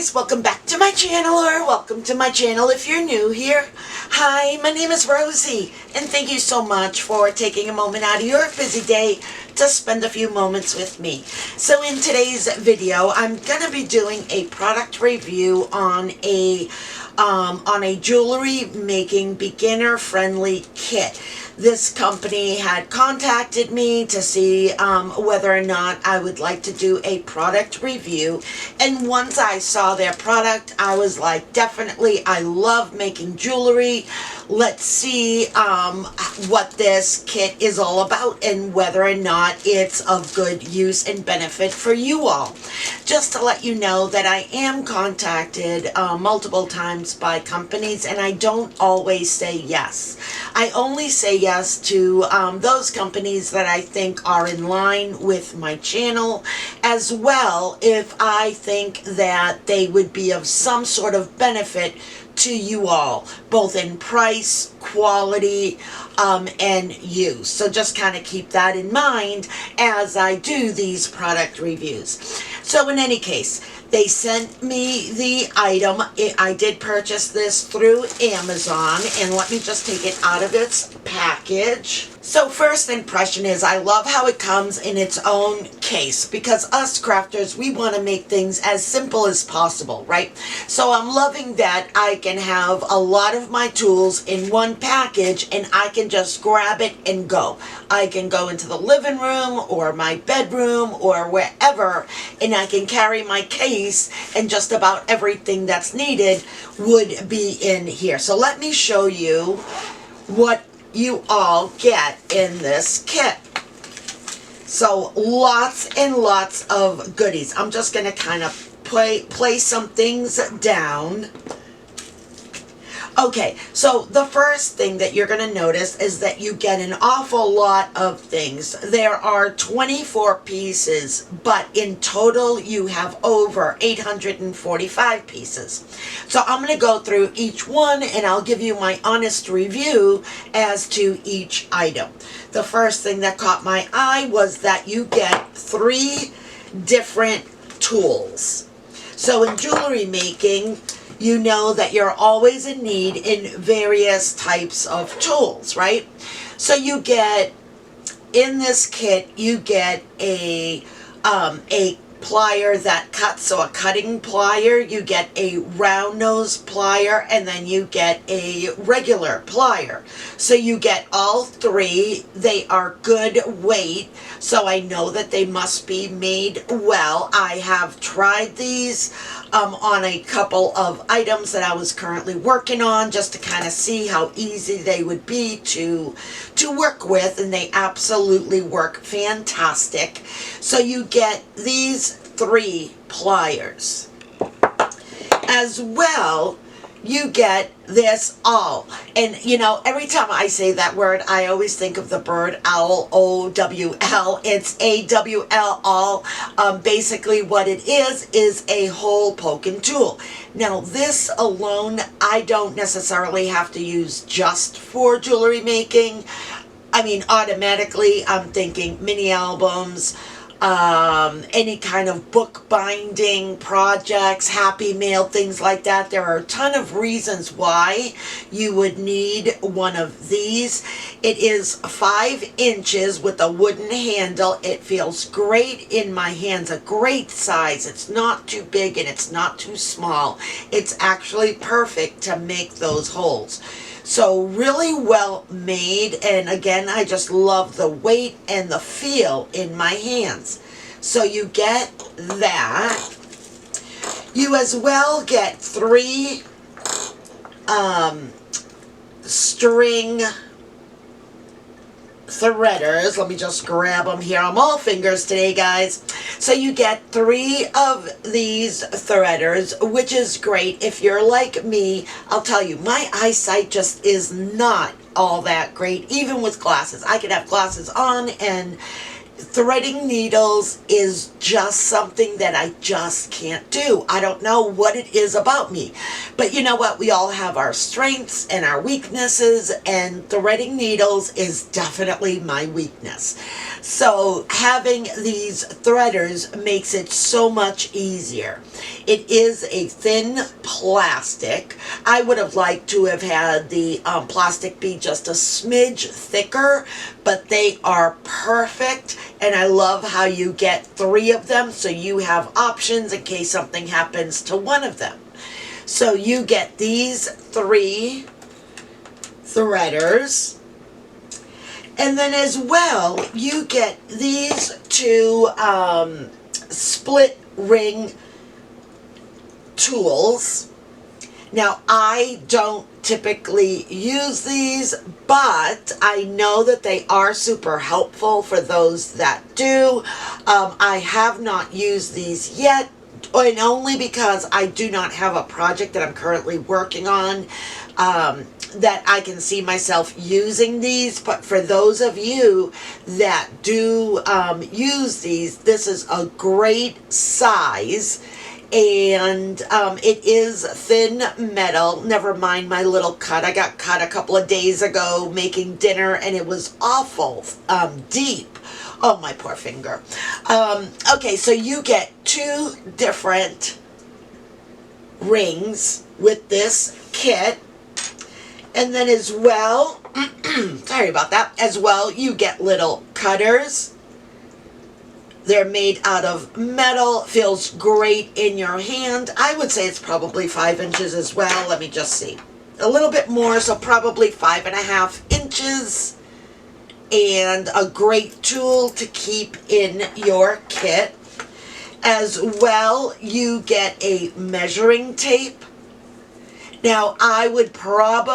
guys, welcome back to my channel, or welcome to my channel if you're new here. Hi, my name is Rosie, and thank you so much for taking a moment out of your busy day to spend a few moments with me. So in today's video, I'm going to be doing a product review on a jewelry making beginner friendly kit. This company had contacted me to see whether or not I would like to do a product review, and once I saw their product I was like, definitely, I love making jewelry. Let's see what this kit is all about and whether or not it's of good use and benefit for you all. Just to let you know that I am contacted multiple times by companies, and I don't always say yes. I only say yes to those companies that I think are in line with my channel, as well if I think that they would be of some sort of benefit to you all, both in price, quality, and use. So just kind of keep that in mind as I do these product reviews. So in any case, they sent me the item. I did purchase this through Amazon, and let me just take it out of its package. So first impression is I love how it comes in its own case, because us crafters, we want to make things as simple as possible, right? So I'm loving that I can have a lot of my tools in one package and I can just grab it and go. I can go into the living room or my bedroom or wherever, and I can carry my case, and just about everything that's needed would be in here. So let me show you what you all get in this kit. So lots and lots of goodies. I'm just going to kind of play some things down. Okay, so the first thing that you're going to notice is that you get an awful lot of things. There are 24 pieces, but in total you have over 845 pieces. So I'm going to go through each one and I'll give you my honest review as to each item. The first thing that caught my eye was that you get 3 different tools. So in jewelry making, you know that you're always in need in various types of tools, right? So you get, in this kit, you get a plier that cuts, so a cutting plier, you get a round nose plier, and then you get a regular plier. So you get all 3. They are good weight, so I know that they must be made well. I have tried these on a couple of items that I was currently working on, just to kind of see how easy they would be to work with, and they absolutely work fantastic. So you get these 3 pliers. As well, you get this awl. And you know, every time I say that word, I always think of the bird owl, O-W-L. It's A-W-L, awl. Basically what it is a hole poking tool. Now this alone, I don't necessarily have to use just for jewelry making. I mean, automatically I'm thinking mini albums, any kind of book binding projects, happy mail, things like that. There are a ton of reasons why you would need one of these. It is 5 inches with a wooden handle. It feels great in my hands, a great size. It's not too big and it's not too small. It's actually perfect to make those holes. So really well made, and again, I just love the weight and the feel in my hands. So you get that. You as well get 3 string threaders. Let me just grab them here. I'm all fingers today, guys. So you get 3 of these threaders, which is great. If you're like me, I'll tell you, my eyesight just is not all that great, even with glasses. I can have glasses on, and threading needles is just something that I just can't do. I don't know what it is about me. But you know what? We all have our strengths and our weaknesses, and threading needles is definitely my weakness. So having these threaders makes it so much easier. It is a thin plastic. I would have liked to have had the plastic be just a smidge thicker, but they are perfect, and I love how you get 3 of them, so you have options in case something happens to one of them. So you get these 3 threaders. And then as well, you get these 2 split ring tools. Now, I don't typically use these, but I know that they are super helpful for those that do. I have not used these yet, and only because I do not have a project that I'm currently working on that I can see myself using these. But for those of you that do use these, this is a great size. And it is thin metal. Never mind my little cut. I got cut a couple of days ago making dinner, and it was awful deep. Oh, my poor finger. Okay, so you get 2 different rings with this kit. And then as well, sorry about that, as well you get little cutters. They're made out of metal, feels great in your hand. I would say it's probably 5 inches as well. Let me just see. A little bit more, so probably 5.5 inches. And a great tool to keep in your kit. As well, you get a measuring tape. Now, I would have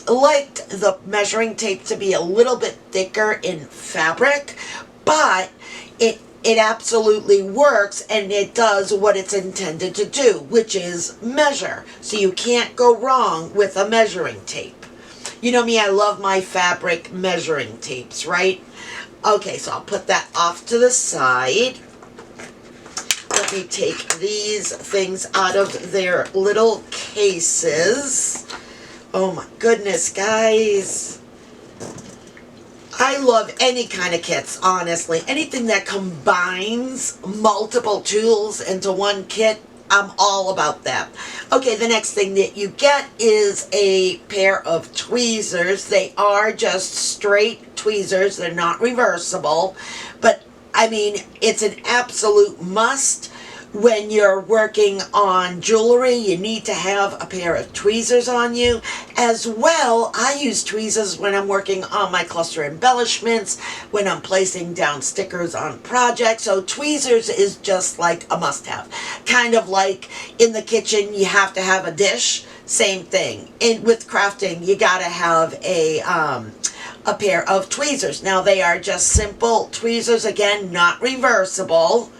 liked the measuring tape to be a little bit thicker in fabric, but it absolutely works, and it does what it's intended to do, which is measure. So you can't go wrong with a measuring tape. You know me, I love my fabric measuring tapes, right? Okay, so I'll put that off to the side. Let me take these things out of their little cases. Oh my goodness, guys. I love any kind of kits, honestly. Anything that combines multiple tools into one kit, I'm all about that. Okay, the next thing that you get is a pair of tweezers. They are just straight tweezers. They're not reversible. But, I mean, it's an absolute must. When you're working on jewelry, you need to have a pair of tweezers on you. As well, I use tweezers when I'm working on my cluster embellishments, when I'm placing down stickers on projects. So tweezers is just like a must-have. Kind of like in the kitchen, you have to have a dish. Same thing. With crafting, you gotta have a pair of tweezers. Now, they are just simple tweezers, again, not reversible,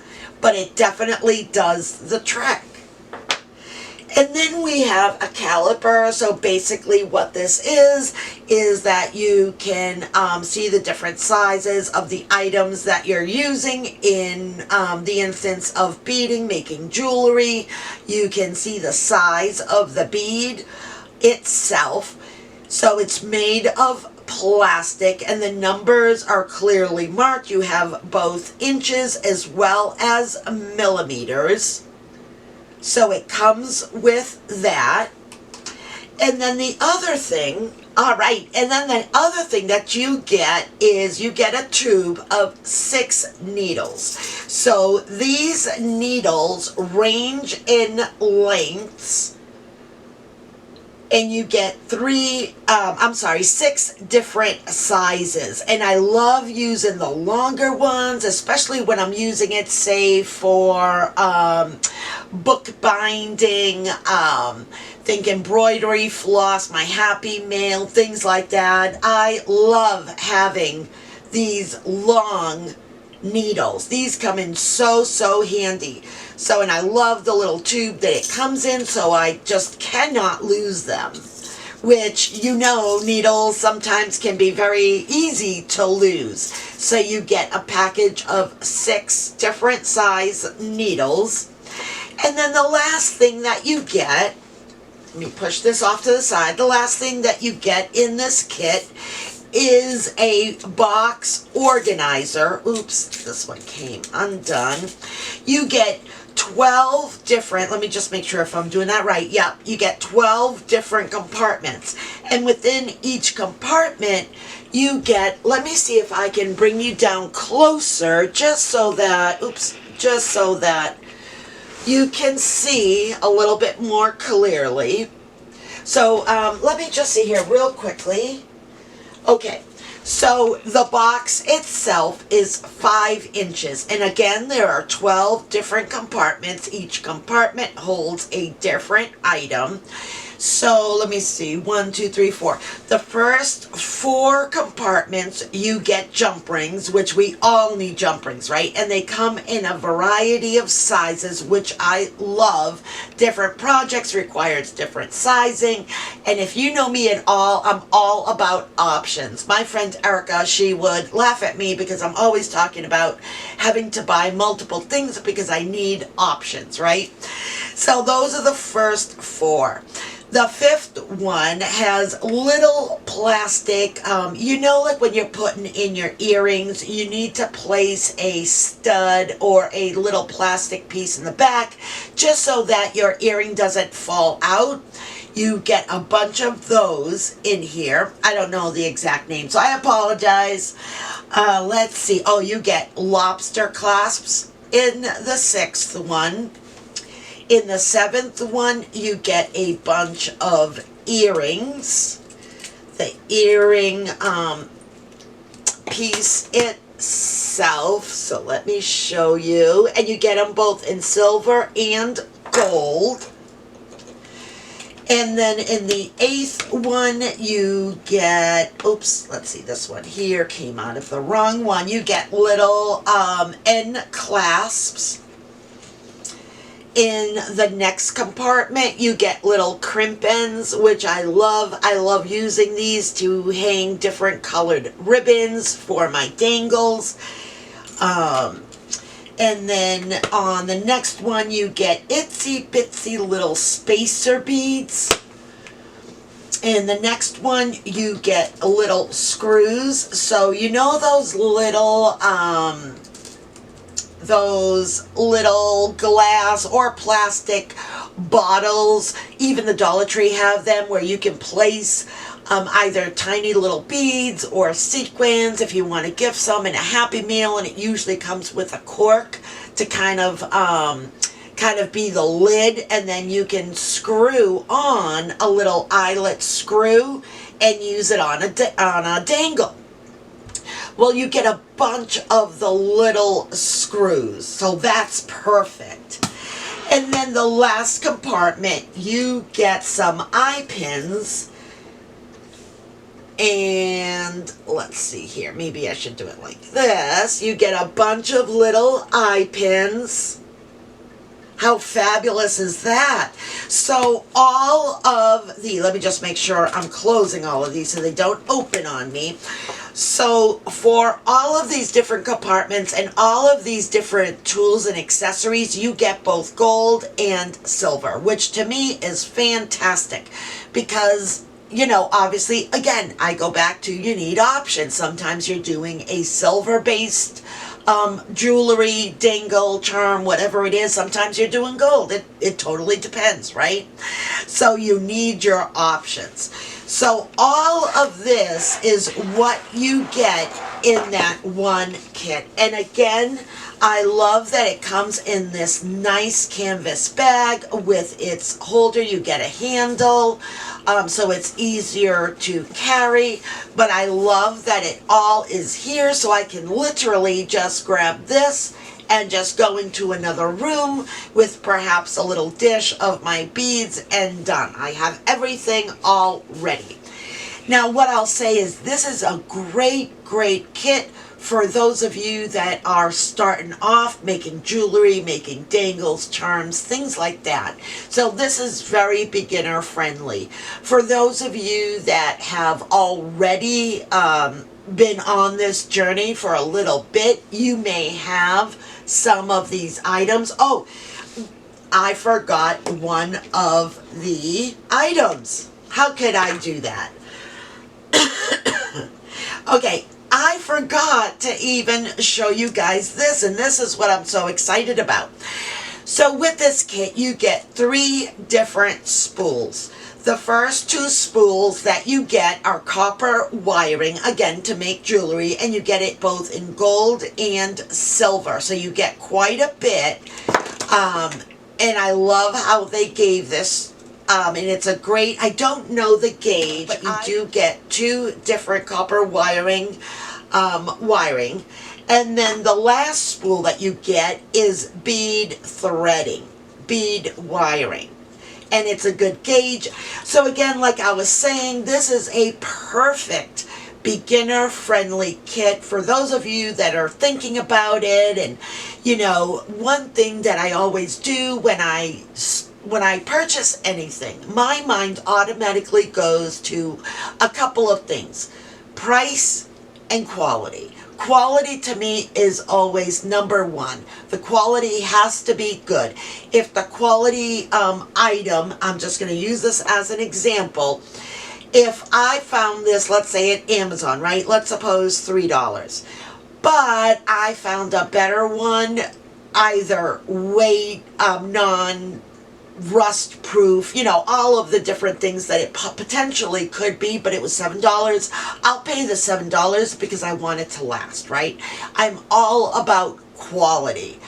but it definitely does the trick. And then we have a caliper. So basically what this is that you can see the different sizes of the items that you're using in the instance of beading, making jewelry. You can see the size of the bead itself. So it's made of plastic, and the numbers are clearly marked. You have both inches as well as millimeters. So it comes with that. And then the other thing, the other thing that you get is you get a tube of 6 needles. So these needles range in lengths, and you get 6 different sizes. And I love using the longer ones, especially when I'm using it, say, for book binding, think embroidery, floss, my Happy Mail, things like that. I love having these long needles. These come in so handy. So, and I love the little tube that it comes in, so I just cannot lose them. Which, you know, needles sometimes can be very easy to lose. So you get a package of 6 different size needles. And then the last thing that you get, let me push this off to the side, the last thing that you get in this kit is a box organizer. Oops, this one came undone. You get 12 different, let me just make sure if I'm doing that right. Yeah, you get 12 different compartments. And within each compartment, you get, let me see if I can bring you down closer just so that, oops, just so that you can see a little bit more clearly. So let me just see here real quickly. Okay, so the box itself is 5 inches. And again, there are 12 different compartments. Each compartment holds a different item. So let me see, 1, 2, 3, 4. The first 4 compartments, you get jump rings, which we all need jump rings, right? And they come in a variety of sizes, which I love. Different projects requires different sizing. And if you know me at all, I'm all about options. My friend Erica, she would laugh at me because I'm always talking about having to buy multiple things because I need options, right? So those are the first 4. The 5th one has little plastic, you know, like when you're putting in your earrings, you need to place a stud or a little plastic piece in the back just so that your earring doesn't fall out. You get a bunch of those in here. I don't know the exact name, so I apologize. Let's see. Oh, you get lobster clasps in the 6th one. In the 7th one, you get a bunch of earrings. The earring piece itself, so let me show you. And you get them both in silver and gold. And then in the 8th one, you get, oops, let's see, this one here came out of the wrong one. You get little end clasps. In the next compartment, you get little crimp ends, which I love. I love using these to hang different colored ribbons for my dangles. And then on the next one, you get itsy bitsy little spacer beads. In the next one, you get little screws. So you know those little glass or plastic bottles, even the Dollar Tree have them, where you can place either tiny little beads or sequins if you want to gift some in a Happy Meal, and it usually comes with a cork to kind of be the lid, and then you can screw on a little eyelet screw and use it on a dangle. Well, you get a bunch of the little screws, so that's perfect. And then the last compartment, you get some eye pins. And let's see here, maybe I should do it like this. You get a bunch of little eye pins. How fabulous is that? So all of the, let me just make sure I'm closing all of these so they don't open on me. So for all of these different compartments and all of these different tools and accessories, you get both gold and silver, which to me is fantastic because, you know, obviously, again, I go back to you need options. Sometimes you're doing a silver-based jewelry, dangle, charm, whatever it is. Sometimes you're doing gold. It totally depends, right? So you need your options. So all of this is what you get in that one kit. And again, I love that it comes in this nice canvas bag with its holder. You get a handle, so it's easier to carry. But I love that it all is here, so I can literally just grab this and just go into another room with perhaps a little dish of my beads and done. I have everything all ready. Now what I'll say is this is a great, great kit for those of you that are starting off making jewelry, making dangles, charms, things like that. So this is very beginner friendly. For those of you that have already been on this journey for a little bit, you may have some of these items. Oh, I forgot one of the items. How could I do that? Okay, I forgot to even show you guys this, and this is what I'm so excited about. So with this kit, you get 3 different spools. The first 2 spools that you get are copper wiring, again, to make jewelry, and you get it both in gold and silver. So you get quite a bit, and I love how they gave this. And it's a great, I don't know the gauge, but you do get 2 different copper wiring. And then the last spool that you get is bead threading, bead wiring. And it's a good gauge. So again, like I was saying, this is a perfect beginner-friendly kit for those of you that are thinking about it. And, you know, one thing that I always do when I purchase anything, my mind automatically goes to a couple of things: price and quality. Quality to me is always number one. The quality has to be good. If the quality item, I'm just going to use this as an example. If I found this, let's say at Amazon, right? Let's suppose $3. But I found a better one, either weight, rust proof, you know, all of the different things that it potentially could be, but it was $7. I'll pay the $7 because I want it to last, right? I'm all about quality.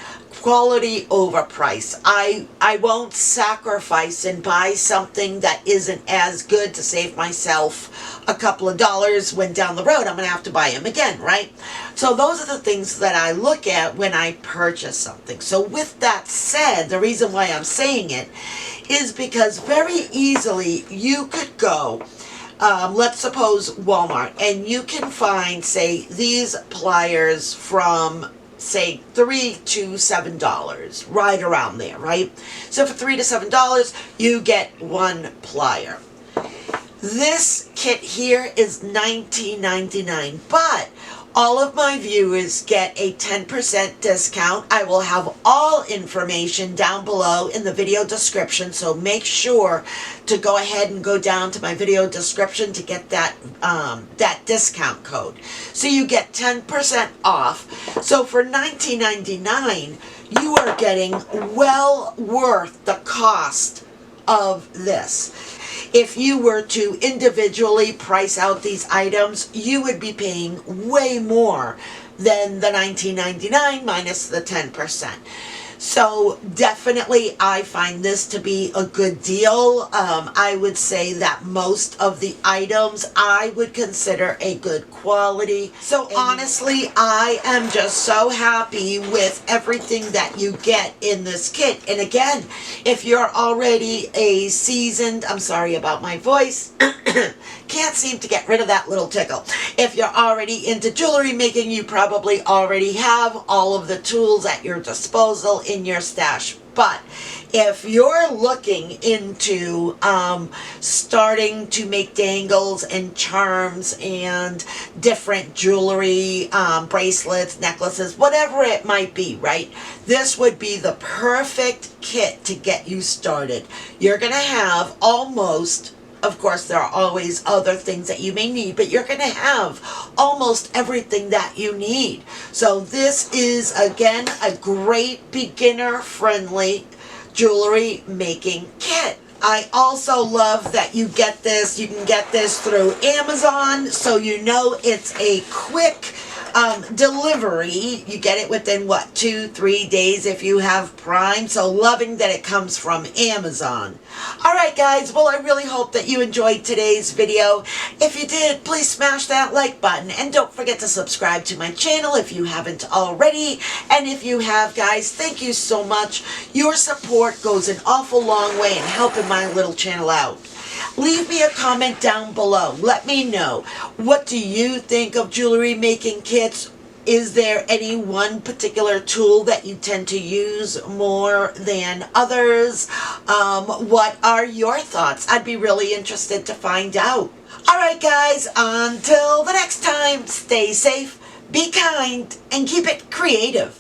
Quality over price. I won't sacrifice and buy something that isn't as good to save myself a couple of dollars when down the road I'm going to have to buy them again, right? So those are the things that I look at when I purchase something. So with that said, the reason why I'm saying it is because very easily you could go, let's suppose Walmart, and you can find, say, these pliers from, say, $3 to $7, right around there, right? So for $3 to $7, you get 1 plier. This kit here is $19.99, but all of my viewers get a 10% discount. I will have all information down below in the video description, so make sure to go ahead and go down to my video description to get that discount code. So you get 10% off. So for $19.99, you are getting well worth the cost of this. If you were to individually price out these items, you would be paying way more than the $19.99 minus the 10%. So definitely I find this to be a good deal. I would say that most of the items I would consider a good quality. So honestly, I am just so happy with everything that you get in this kit. And again, if you're already a seasoned, I'm sorry about my voice, can't seem to get rid of that little tickle. If you're already into jewelry making, you probably already have all of the tools at your disposal in your stash. But if you're looking into starting to make dangles and charms and different jewelry, bracelets, necklaces, whatever it might be, right? This would be the perfect kit to get you started. You're going to have almost, of course, there are always other things that you may need, but you're going to have almost everything that you need. So this is, again, a great beginner-friendly jewelry making kit. I also love that you get this. You can get this through Amazon, so you know it's a quick delivery. You get it within, what, 2-3 days if you have Prime. So loving that it comes from Amazon. Alright guys, well I really hope that you enjoyed today's video. If you did, please smash that like button. And don't forget to subscribe to my channel if you haven't already. And if you have, guys, thank you so much. Your support goes an awful long way in helping my little channel out. Leave me a comment down below. Let me know, what do you think of jewelry making kits? Is there any one particular tool that you tend to use more than others? What are your thoughts? I'd be really interested to find out. Alright guys, until the next time, stay safe, be kind, and keep it creative.